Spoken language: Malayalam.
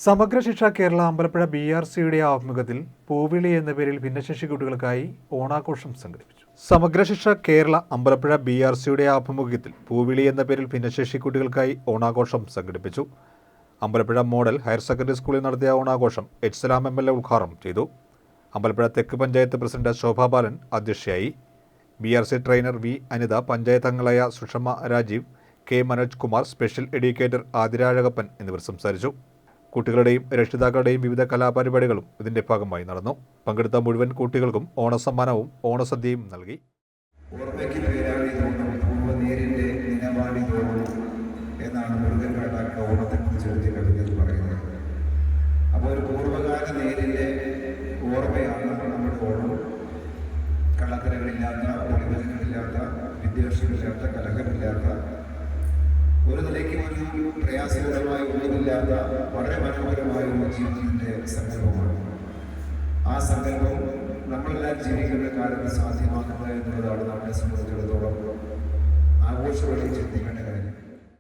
സമഗ്ര ശിക്ഷ കേരള അമ്പലപ്പുഴ BRCയുടെ ആഭിമുഖ്യത്തിൽ പൂവിളി എന്ന പേരിൽ ഭിന്നശേഷി കുട്ടികൾക്കായി ഓണാഘോഷം സംഘടിപ്പിച്ചു. സമഗ്ര ശിക്ഷ കേരള അമ്പലപ്പുഴ BRCയുടെ ആഭിമുഖ്യത്തിൽ പൂവിളി എന്ന പേരിൽ ഭിന്നശേഷി കുട്ടികൾക്കായി ഓണാഘോഷം സംഘടിപ്പിച്ചു. അമ്പലപ്പുഴ മോഡൽ ഹയർ സെക്കൻഡറി സ്കൂളിൽ നടത്തിയ ഓണാഘോഷം സലാം MLA ഉദ്ഘാടനം ചെയ്തു. അമ്പലപ്പുഴ തെക്ക് പഞ്ചായത്ത് പ്രസിഡന്റ് ശോഭാ ബാലൻ അധ്യക്ഷയായി. BRC trainer V Anitha, panchayat അംഗങ്ങളായ Sushama Rajeev, K Manoj Kumar, special educator Athira Azhakappan എന്നിവർ സംസാരിച്ചു. കുട്ടികളുടെയും രക്ഷിതാക്കളുടെയും വിവിധ കലാപരിപാടികളും ഇതിന്റെ ഭാഗമായി നടന്നു. പങ്കെടുത്ത മുഴുവൻ കുട്ടികൾക്കും ഓണസമ്മാനവും ഓണസദ്യയും നൽകി. എന്നാണ് മുരുകൻകാട്ടാക്ക ഓണത്തെക്കുറിച്ച് എഴുതിയ കവിതയിൽ പറയുന്നത്. അപ്പോൾ ഒരു പൂർവ്വകാല നേരിൻ്റെ ഓർമ്മയാണ് നമ്മുടെ ഓണം. കള്ളത്തരങ്ങളില്ലാത്ത, ഒളിവലികളില്ലാത്ത, വിദ്വേഷമില്ലാത്ത, കലഹമില്ലാത്ത, ഒരു നിലയ്ക്ക് ഒരു പ്രയാസകരമായ ഒന്നുമില്ലാത്ത വളരെ മനോഹരമായ ഒരു ജീവിതത്തിൻ്റെ സങ്കല്പമാണ്. ആ സങ്കല്പം നമ്മളെല്ലാം ജീവിക്കുന്ന കാലത്ത് സാധ്യമാക്കുക എന്നുള്ളതാണ് നമ്മളെ സംബന്ധിച്ചിടത്തോളം ആഘോഷങ്ങളിൽ ചിന്തിക്കേണ്ട കാര്യം.